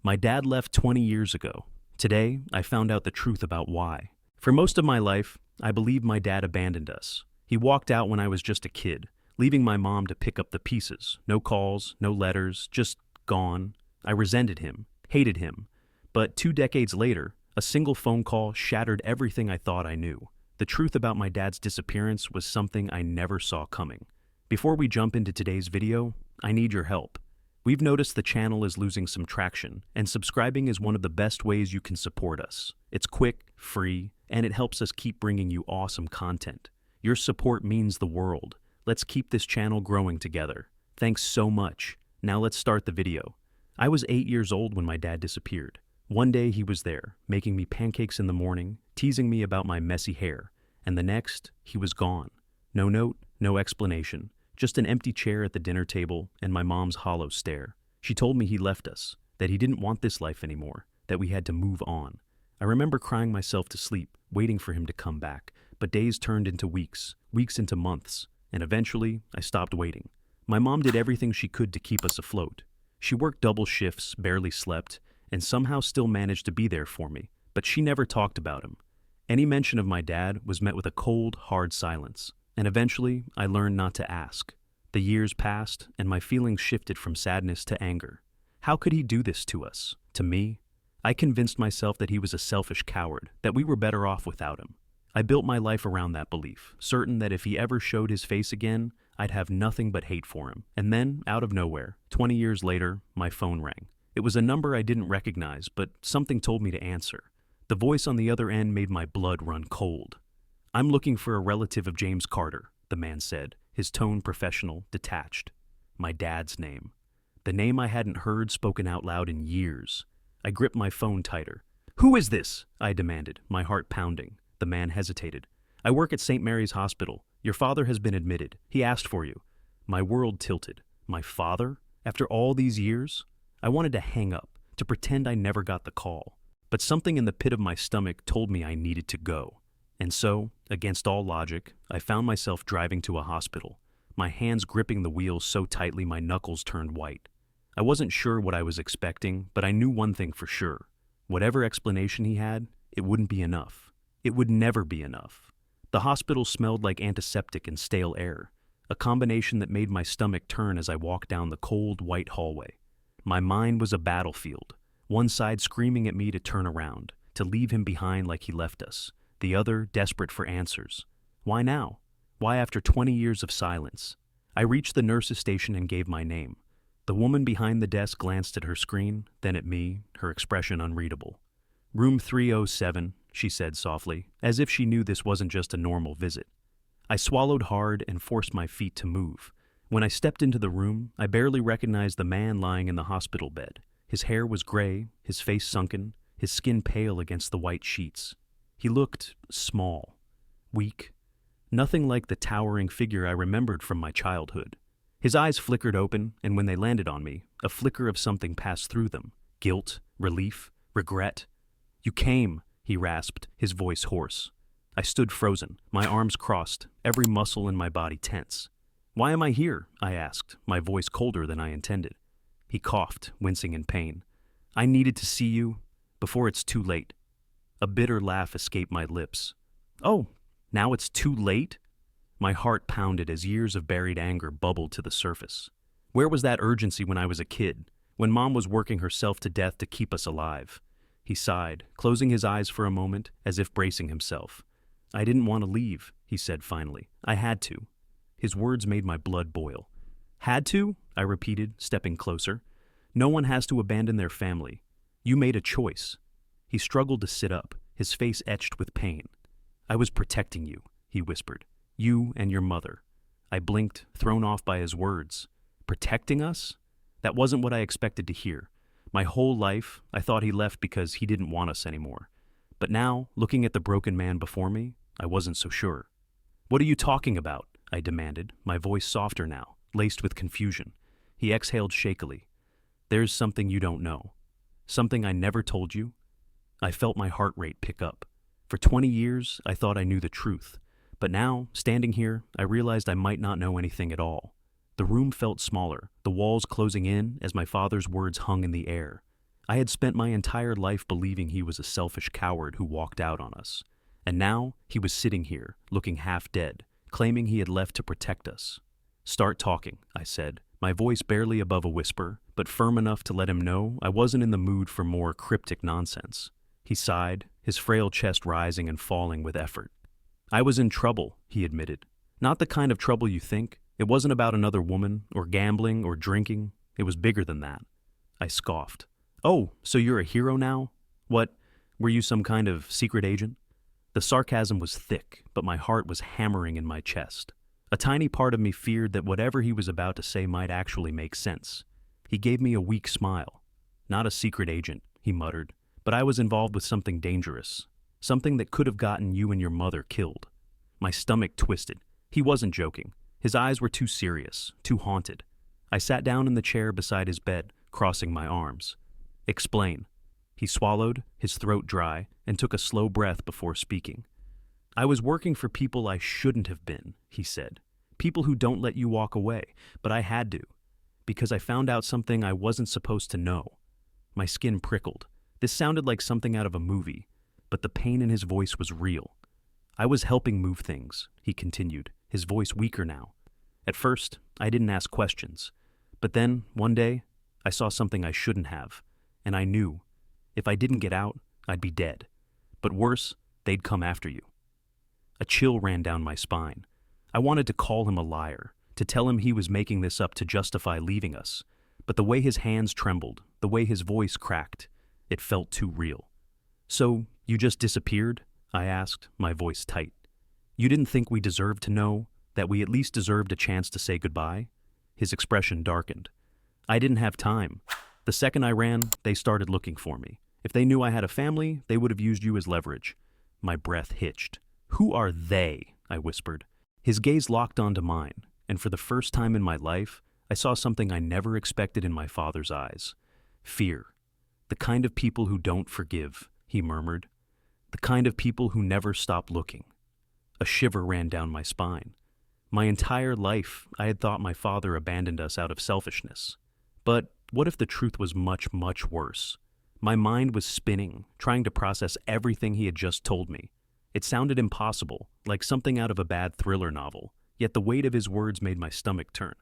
My dad left 20 years ago. Today, I found out the truth about why. For most of my life, I believed my dad abandoned us. He walked out when I was just a kid, leaving my mom to pick up the pieces. No calls, no letters, just gone. I resented him, hated him. But 2 decades later, a single phone call shattered everything I thought I knew. The truth about my dad's disappearance was something I never saw coming. Before we jump into today's video, I need your help. We've noticed the channel is losing some traction, and subscribing is one of the best ways you can support us. It's quick, free, and it helps us keep bringing you awesome content. Your support means the world. Let's keep this channel growing together. Thanks so much. Now let's start the video. I was 8 years old when my dad disappeared. One day he was there, making me pancakes in the morning, teasing me about my messy hair, and the next, he was gone. No note, no explanation. Just an empty chair at the dinner table and my mom's hollow stare. She told me he left us, that he didn't want this life anymore, that we had to move on. I remember crying myself to sleep, waiting for him to come back, but days turned into weeks, weeks into months, and eventually I stopped waiting. My mom did everything she could to keep us afloat. She worked double shifts, barely slept, and somehow still managed to be there for me, but she never talked about him. Any mention of my dad was met with a cold, hard silence. And eventually, I learned not to ask. The years passed, and my feelings shifted from sadness to anger. How could he do this to us? To me? I convinced myself that he was a selfish coward, that we were better off without him. I built my life around that belief, certain that if he ever showed his face again, I'd have nothing but hate for him. And then, out of nowhere, 20 years later, my phone rang. It was a number I didn't recognize, but something told me to answer. The voice on the other end made my blood run cold. "I'm looking for a relative of James Carter," the man said, his tone professional, detached. My dad's name. The name I hadn't heard spoken out loud in years. I gripped my phone tighter. "Who is this?" I demanded, my heart pounding. The man hesitated. "I work at St. Mary's Hospital. Your father has been admitted. He asked for you." My world tilted. My father? After all these years? I wanted to hang up, to pretend I never got the call. But something in the pit of my stomach told me I needed to go. And so, against all logic, I found myself driving to a hospital, my hands gripping the wheel so tightly my knuckles turned white. I wasn't sure what I was expecting, but I knew one thing for sure. Whatever explanation he had, it wouldn't be enough. It would never be enough. The hospital smelled like antiseptic and stale air, a combination that made my stomach turn as I walked down the cold, white hallway. My mind was a battlefield, one side screaming at me to turn around, to leave him behind like he left us. The other desperate for answers. Why now? Why after 20 years of silence? I reached the nurse's station and gave my name. The woman behind the desk glanced at her screen, then at me, her expression unreadable. "Room 307, she said softly, as if she knew this wasn't just a normal visit. I swallowed hard and forced my feet to move. When I stepped into the room, I barely recognized the man lying in the hospital bed. His hair was gray, his face sunken, his skin pale against the white sheets. He looked small, weak, nothing like the towering figure I remembered from my childhood. His eyes flickered open, and when they landed on me, a flicker of something passed through them. Guilt, relief, regret. "You came," he rasped, his voice hoarse. I stood frozen, my arms crossed, every muscle in my body tense. "Why am I here?" I asked, my voice colder than I intended. He coughed, wincing in pain. "I needed to see you before it's too late." A bitter laugh escaped my lips. "Oh, now it's too late?" My heart pounded as years of buried anger bubbled to the surface. Where was that urgency when I was a kid, when Mom was working herself to death to keep us alive? He sighed, closing his eyes for a moment, as if bracing himself. "I didn't want to leave," he said finally. "I had to." His words made my blood boil. "Had to?" I repeated, stepping closer. "No one has to abandon their family. You made a choice." He struggled to sit up, his face etched with pain. "I was protecting you," he whispered. "You and your mother." I blinked, thrown off by his words. Protecting us? That wasn't what I expected to hear. My whole life, I thought he left because he didn't want us anymore. But now, looking at the broken man before me, I wasn't so sure. "What are you talking about?" I demanded, my voice softer now, laced with confusion. He exhaled shakily. "There's something you don't know. Something I never told you." I felt my heart rate pick up. For 20 years, I thought I knew the truth. But now, standing here, I realized I might not know anything at all. The room felt smaller, the walls closing in as my father's words hung in the air. I had spent my entire life believing he was a selfish coward who walked out on us. And now he was sitting here, looking half dead, claiming he had left to protect us. "Start talking," I said, my voice barely above a whisper, but firm enough to let him know I wasn't in the mood for more cryptic nonsense. He sighed, his frail chest rising and falling with effort. "I was in trouble," he admitted. "Not the kind of trouble you think. It wasn't about another woman, or gambling, or drinking. It was bigger than that." I scoffed. "Oh, so you're a hero now? What, were you some kind of secret agent?" The sarcasm was thick, but my heart was hammering in my chest. A tiny part of me feared that whatever he was about to say might actually make sense. He gave me a weak smile. "Not a secret agent," he muttered, "but I was involved with something dangerous. Something that could have gotten you and your mother killed." My stomach twisted. He wasn't joking. His eyes were too serious, too haunted. I sat down in the chair beside his bed, crossing my arms. "Explain." He swallowed, his throat dry, and took a slow breath before speaking. "I was working for people I shouldn't have been," he said. "People who don't let you walk away, but I had to, because I found out something I wasn't supposed to know." My skin prickled. This sounded like something out of a movie, but the pain in his voice was real. "I was helping move things," he continued, his voice weaker now. "At first, I didn't ask questions. But then, one day, I saw something I shouldn't have, and I knew, if I didn't get out, I'd be dead. But worse, they'd come after you." A chill ran down my spine. I wanted to call him a liar, to tell him he was making this up to justify leaving us. But the way his hands trembled, the way his voice cracked, it felt too real. "So, you just disappeared?" I asked, my voice tight. "You didn't think we deserved to know, that we at least deserved a chance to say goodbye?" His expression darkened. "I didn't have time. The second I ran, they started looking for me. If they knew I had a family, they would have used you as leverage." My breath hitched. "Who are they?" I whispered. His gaze locked onto mine, and for the first time in my life, I saw something I never expected in my father's eyes. Fear. "The kind of people who don't forgive," he murmured. "The kind of people who never stop looking." A shiver ran down my spine. My entire life, I had thought my father abandoned us out of selfishness. But what if the truth was much, much worse? My mind was spinning, trying to process everything he had just told me. It sounded impossible, like something out of a bad thriller novel, yet the weight of his words made my stomach turn.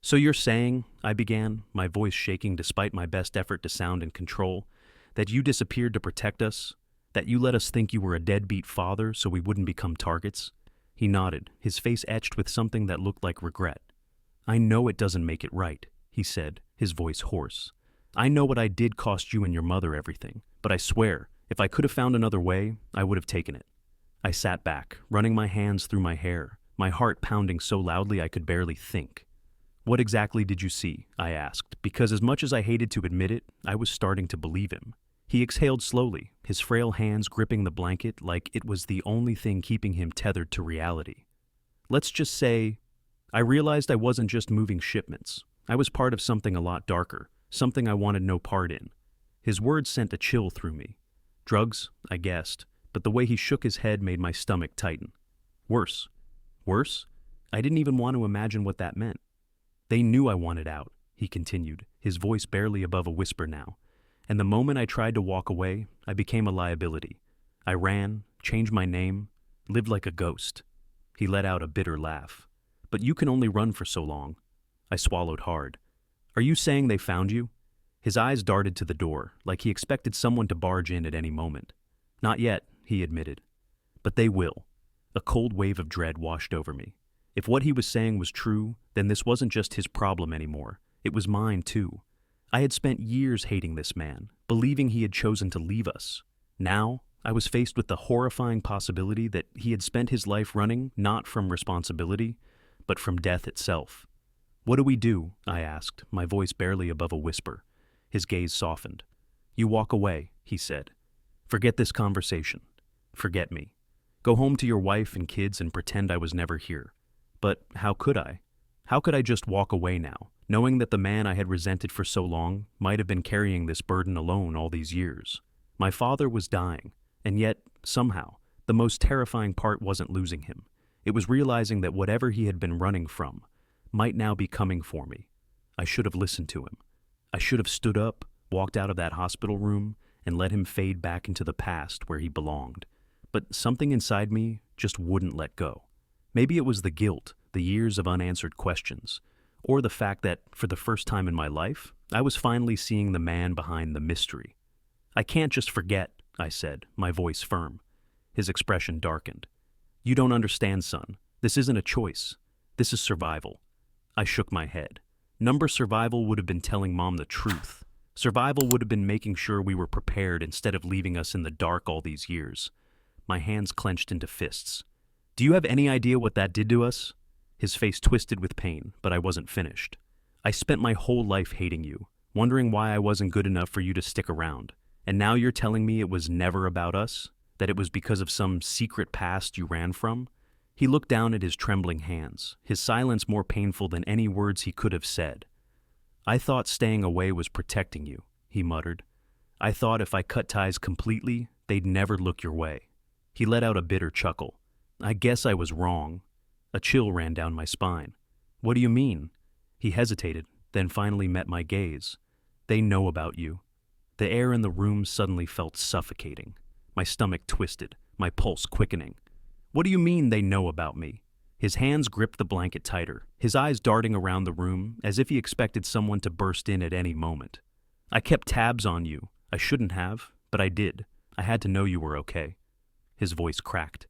"So you're saying," I began, my voice shaking despite my best effort to sound in control, "that you disappeared to protect us? That you let us think you were a deadbeat father so we wouldn't become targets?" He nodded, his face etched with something that looked like regret. "I know it doesn't make it right," he said, his voice hoarse. "I know what I did cost you and your mother everything, but I swear, if I could have found another way, I would have taken it." I sat back, running my hands through my hair, my heart pounding so loudly I could barely think. "What exactly did you see?" I asked, because as much as I hated to admit it, I was starting to believe him. He exhaled slowly, his frail hands gripping the blanket like it was the only thing keeping him tethered to reality. "Let's just say, I realized I wasn't just moving shipments. I was part of something a lot darker, something I wanted no part in." His words sent a chill through me. "Drugs," I guessed, but the way he shook his head made my stomach tighten. "Worse." "Worse?" I didn't even want to imagine what that meant. "They knew I wanted out," he continued, his voice barely above a whisper now. "And the moment I tried to walk away, I became a liability. I ran, changed my name, lived like a ghost." He let out a bitter laugh. "But you can only run for so long." I swallowed hard. "Are you saying they found you?" His eyes darted to the door, like he expected someone to barge in at any moment. "Not yet," he admitted. "But they will." A cold wave of dread washed over me. If what he was saying was true, then this wasn't just his problem anymore. It was mine, too. I had spent years hating this man, believing he had chosen to leave us. Now, I was faced with the horrifying possibility that he had spent his life running not from responsibility, but from death itself. "What do we do?" I asked, my voice barely above a whisper. His gaze softened. "You walk away," he said. "Forget this conversation. Forget me. Go home to your wife and kids and pretend I was never here." But how could I? How could I just walk away now, knowing that the man I had resented for so long might have been carrying this burden alone all these years? My father was dying, and yet, somehow, the most terrifying part wasn't losing him. It was realizing that whatever he had been running from might now be coming for me. I should have listened to him. I should have stood up, walked out of that hospital room, and let him fade back into the past where he belonged. But something inside me just wouldn't let go. Maybe it was the guilt, the years of unanswered questions, or the fact that, for the first time in my life, I was finally seeing the man behind the mystery. "I can't just forget," I said, my voice firm. His expression darkened. "You don't understand, son. This isn't a choice. This is survival." I shook my head. Number survival would have been telling Mom the truth. Survival would have been making sure we were prepared instead of leaving us in the dark all these years. My hands clenched into fists. "Do you have any idea what that did to us?" His face twisted with pain, but I wasn't finished. "I spent my whole life hating you, wondering why I wasn't good enough for you to stick around. And now you're telling me it was never about us? That it was because of some secret past you ran from?" He looked down at his trembling hands, his silence more painful than any words he could have said. "I thought staying away was protecting you," he muttered. "I thought if I cut ties completely, they'd never look your way." He let out a bitter chuckle. "I guess I was wrong." A chill ran down my spine. "What do you mean?" He hesitated, then finally met my gaze. "They know about you." The air in the room suddenly felt suffocating. My stomach twisted, my pulse quickening. "What do you mean they know about me?" His hands gripped the blanket tighter, his eyes darting around the room as if he expected someone to burst in at any moment. "I kept tabs on you. I shouldn't have, but I did. I had to know you were okay." His voice cracked.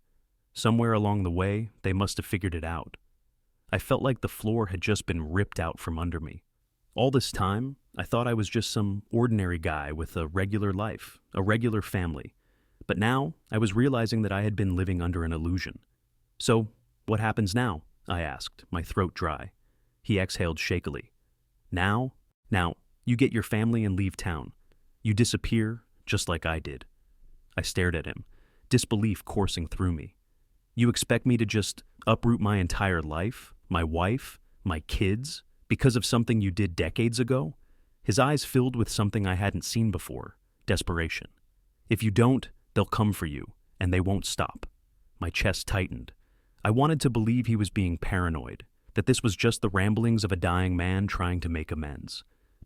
Somewhere along the way, they must have figured it out. I felt like the floor had just been ripped out from under me. All this time, I thought I was just some ordinary guy with a regular life, a regular family. But now, I was realizing that I had been living under an illusion. "So, what happens now?" I asked, my throat dry. He exhaled shakily. "Now? Now, you get your family and leave town. You disappear, just like I did." I stared at him, disbelief coursing through me. "You expect me to just uproot my entire life, my wife, my kids, because of something you did decades ago?" His eyes filled with something I hadn't seen before, desperation. "If you don't, they'll come for you, and they won't stop." My chest tightened. I wanted to believe he was being paranoid, that this was just the ramblings of a dying man trying to make amends.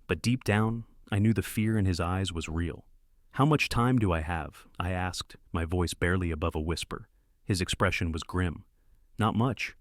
But deep down, I knew the fear in his eyes was real. "How much time do I have?" I asked, my voice barely above a whisper. His expression was grim. "Not much."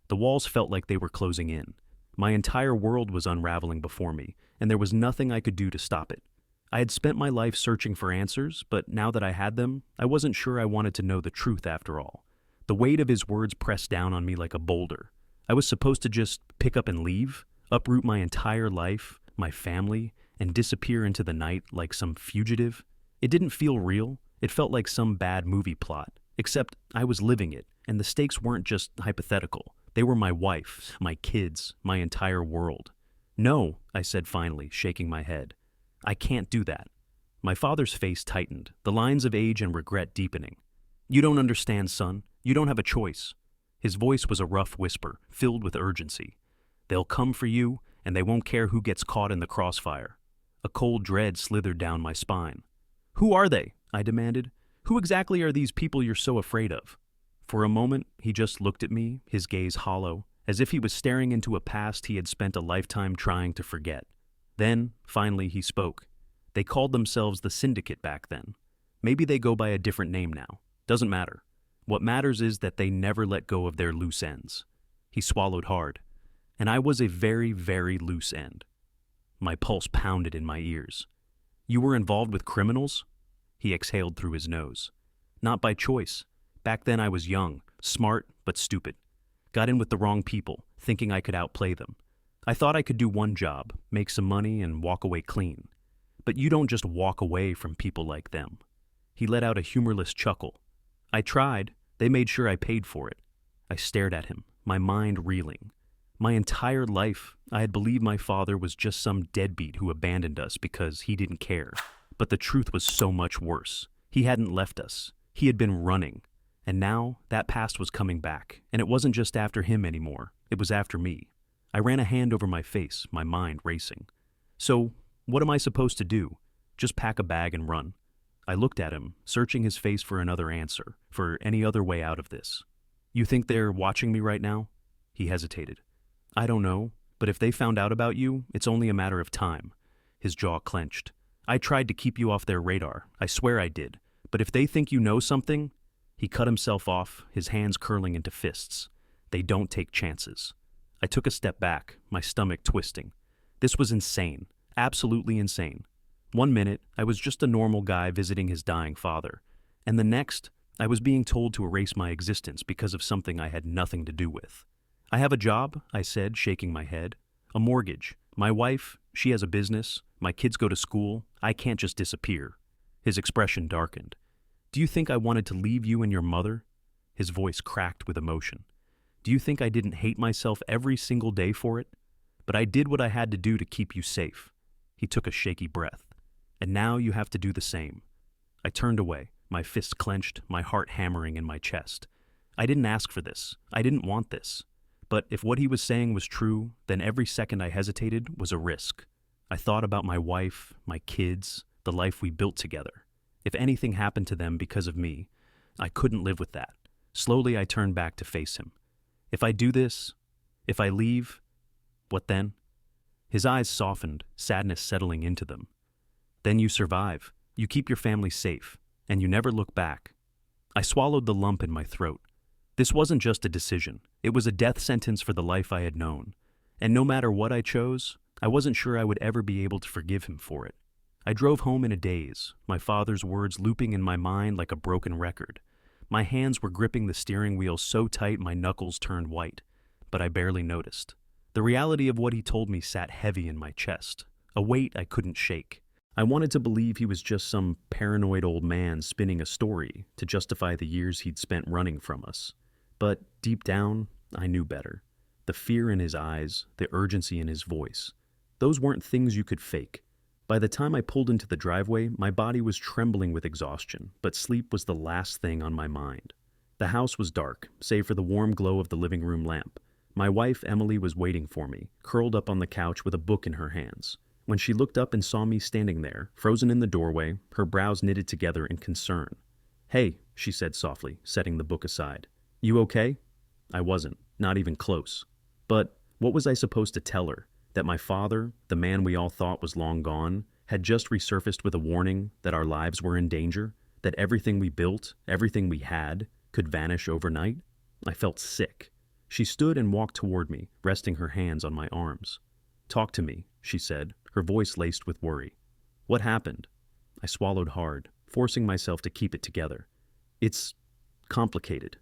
The walls felt like they were closing in. My entire world was unraveling before me, and there was nothing I could do to stop it. I had spent my life searching for answers, but now that I had them, I wasn't sure I wanted to know the truth after all. The weight of his words pressed down on me like a boulder. I was supposed to just pick up and leave, uproot my entire life, my family, and disappear into the night like some fugitive. It didn't feel real. It felt like some bad movie plot, except I was living it, and the stakes weren't just hypothetical. They were my wife, my kids, my entire world. "No," I said finally, shaking my head. "I can't do that." My father's face tightened, the lines of age and regret deepening. "You don't understand, son. You don't have a choice." His voice was a rough whisper, filled with urgency. "They'll come for you, and they won't care who gets caught in the crossfire." A cold dread slithered down my spine. "Who are they?" I demanded. "Who exactly are these people you're so afraid of?" For a moment, he just looked at me, his gaze hollow, as if he was staring into a past he had spent a lifetime trying to forget. Then, finally, he spoke. "They called themselves the Syndicate back then. Maybe they go by a different name now. Doesn't matter. What matters is that they never let go of their loose ends." He swallowed hard. And I was a very, very loose end. My pulse pounded in my ears. "You were involved with criminals?" He exhaled through his nose. "Not by choice. Back then I was young, smart, but stupid. Got in with the wrong people, thinking I could outplay them. I thought I could do one job, make some money, and walk away clean. But you don't just walk away from people like them." He let out a humorless chuckle. "I tried. They made sure I paid for it." I stared at him, my mind reeling. My entire life, I had believed my father was just some deadbeat who abandoned us because he didn't care. But the truth was so much worse. He hadn't left us. He had been running. And now, that past was coming back, and it wasn't just after him anymore. It was after me. I ran a hand over my face, my mind racing. "So, what am I supposed to do? Just pack a bag and run?" I looked at him, searching his face for another answer, for any other way out of this. "You think they're watching me right now?" He hesitated. "I don't know, but if they found out about you, it's only a matter of time." His jaw clenched. I tried to keep you off their radar. I swear I did. But if they think you know something, he cut himself off, his hands curling into fists. They don't take chances. I took a step back, my stomach twisting. This was insane. Absolutely insane. 1 minute, I was just a normal guy visiting his dying father. And the next, I was being told to erase my existence because of something I had nothing to do with. I have a job, I said, shaking my head. A mortgage. My wife, she has a business. My kids go to school. I can't just disappear. His expression darkened. Do you think I wanted to leave you and your mother? His voice cracked with emotion. Do you think I didn't hate myself every single day for it? But I did what I had to do to keep you safe. He took a shaky breath. And now you have to do the same. I turned away, my fists clenched, my heart hammering in my chest. I didn't ask for this. I didn't want this. But if what he was saying was true, then every second I hesitated was a risk. I thought about my wife, my kids, the life we built together. If anything happened to them because of me, I couldn't live with that. Slowly I turned back to face him. If I do this, if I leave, what then? His eyes softened, sadness settling into them. Then you survive. You keep your family safe, and you never look back. I swallowed the lump in my throat. This wasn't just a decision. It was a death sentence for the life I had known. And no matter what I chose, I wasn't sure I would ever be able to forgive him for it. I drove home in a daze, my father's words looping in my mind like a broken record. My hands were gripping the steering wheel so tight my knuckles turned white, but I barely noticed. The reality of what he told me sat heavy in my chest, a weight I couldn't shake. I wanted to believe he was just some paranoid old man spinning a story to justify the years he'd spent running from us. But deep down, I knew better. The fear in his eyes, the urgency in his voice, those weren't things you could fake. By the time I pulled into the driveway, my body was trembling with exhaustion, but sleep was the last thing on my mind. The house was dark, save for the warm glow of the living room lamp. My wife, Emily, was waiting for me, curled up on the couch with a book in her hands. When she looked up and saw me standing there, frozen in the doorway, her brows knitted together in concern. "Hey," she said softly, setting the book aside. "You okay?" I wasn't, not even close. But what was I supposed to tell her? That my father, the man we all thought was long gone, had just resurfaced with a warning that our lives were in danger? That everything we built, everything we had, could vanish overnight? I felt sick. She stood and walked toward me, resting her hands on my arms. "Talk to me," she said, her voice laced with worry. "What happened?" I swallowed hard, forcing myself to keep it together. "It's complicated."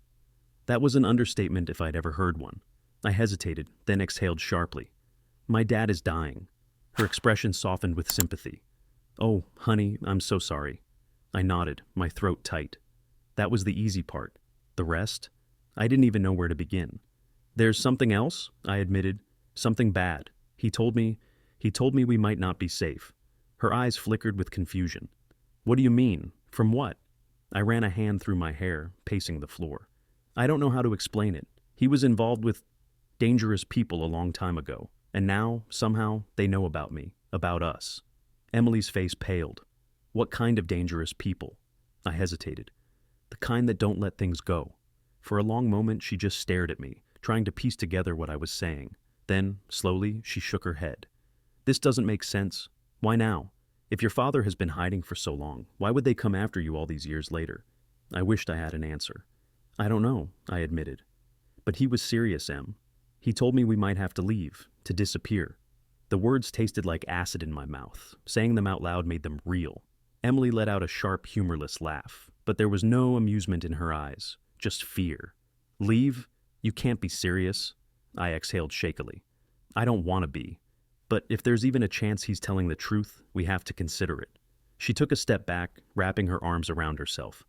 That was an understatement if I'd ever heard one. I hesitated, then exhaled sharply. "My dad is dying." Her expression softened with sympathy. "Oh, honey, I'm so sorry." I nodded, my throat tight. That was the easy part. The rest? I didn't even know where to begin. "There's something else," I admitted. "Something bad. He told me we might not be safe." Her eyes flickered with confusion. "What do you mean? From what?" I ran a hand through my hair, pacing the floor. "I don't know how to explain it. He was involved with dangerous people a long time ago, and now, somehow, they know about me, about us." Emily's face paled. "What kind of dangerous people?" I hesitated. "The kind that don't let things go." For a long moment, she just stared at me, trying to piece together what I was saying. Then, slowly, she shook her head. "This doesn't make sense. Why now? If your father has been hiding for so long, why would they come after you all these years later?" I wished I had an answer. "I don't know," I admitted. "But he was serious, Em. He told me we might have to leave, to disappear." The words tasted like acid in my mouth. Saying them out loud made them real. Emily let out a sharp, humorless laugh, but there was no amusement in her eyes, just fear. "Leave? You can't be serious." I exhaled shakily. "I don't want to be. But if there's even a chance he's telling the truth, we have to consider it." She took a step back, wrapping her arms around herself.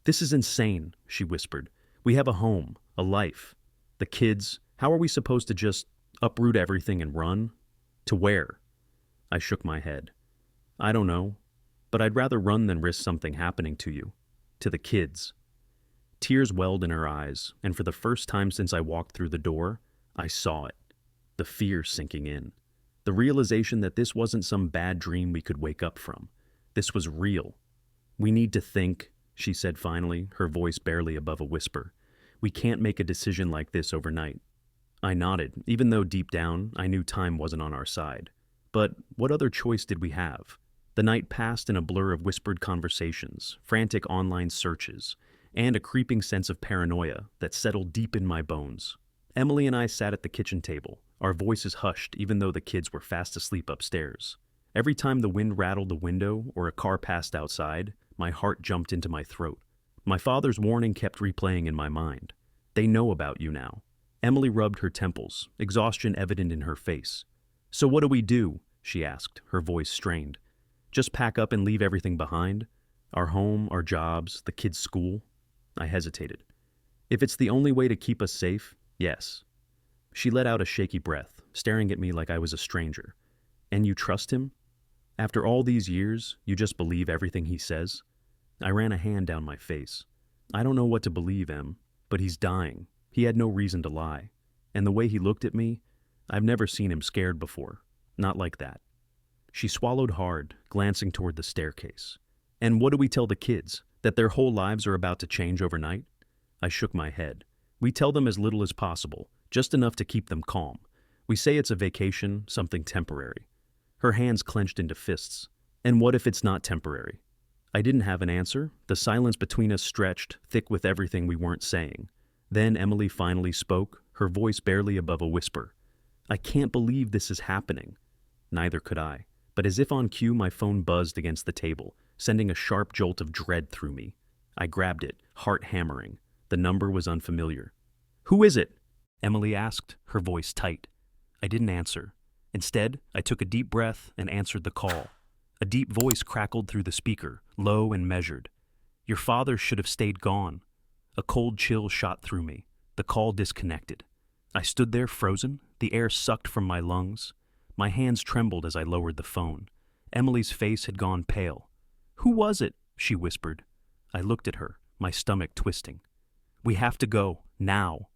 "This is insane," she whispered. "We have a home, a life. The kids, how are we supposed to just uproot everything and run? To where?" I shook my head. "I don't know, but I'd rather run than risk something happening to you. To the kids." Tears welled in her eyes, and for the first time since I walked through the door, I saw it. The fear sinking in. The realization that this wasn't some bad dream we could wake up from. This was real. "We need to think," she said finally, her voice barely above a whisper. "We can't make a decision like this overnight." I nodded, even though deep down I knew time wasn't on our side. But what other choice did we have? The The night passed in a blur of whispered conversations, frantic online searches, and a creeping sense of paranoia that settled deep in my bones. Emily and I sat at the kitchen table, our voices hushed even though the kids were fast asleep upstairs. Every time the wind rattled the window or a car passed outside, my heart jumped into my throat. My father's warning kept replaying in my mind. They know about you now. Emily rubbed her temples, exhaustion evident in her face. So what do we do? She asked, her voice strained. Just pack up and leave everything behind? Our home, our jobs, the kids' school? I hesitated. If it's the only way to keep us safe, yes. She let out a shaky breath, staring at me like I was a stranger. And you trust him? After all these years, you just believe everything he says? I ran a hand down my face. I don't know what to believe, Em, but he's dying. He had no reason to lie. And the way he looked at me, I've never seen him scared before. Not like that. She swallowed hard, glancing toward the staircase. And what do we tell the kids? That their whole lives are about to change overnight? I shook my head. We tell them as little as possible, just enough to keep them calm. We say it's a vacation, something temporary. Her hands clenched into fists. And what if it's not temporary? I didn't have an answer. The silence between us stretched, thick with everything we weren't saying. Then Emily finally spoke, her voice barely above a whisper. I can't believe this is happening. Neither could I. But as if on cue, my phone buzzed against the table, sending a sharp jolt of dread through me. I grabbed it, heart hammering. The number was unfamiliar. Who is it? Emily asked, her voice tight. I didn't answer. Instead, I took a deep breath and answered the call. A deep voice crackled through the speaker, low and measured. Your father should have stayed gone. A cold chill shot through me. The call disconnected. I stood there frozen, the air sucked from my lungs. My hands trembled as I lowered the phone. Emily's face had gone pale. Who was it? She whispered. I looked at her, my stomach twisting. We have to go, now.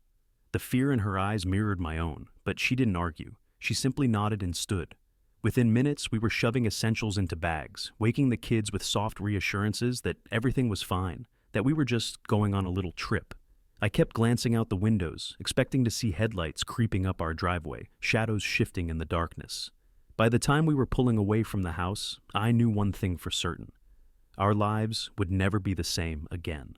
The fear in her eyes mirrored my own, but she didn't argue. She simply nodded and stood. Within minutes, we were shoving essentials into bags, waking the kids with soft reassurances that everything was fine, that we were just going on a little trip. I kept glancing out the windows, expecting to see headlights creeping up our driveway, shadows shifting in the darkness. By the time we were pulling away from the house, I knew one thing for certain. Our lives would never be the same again.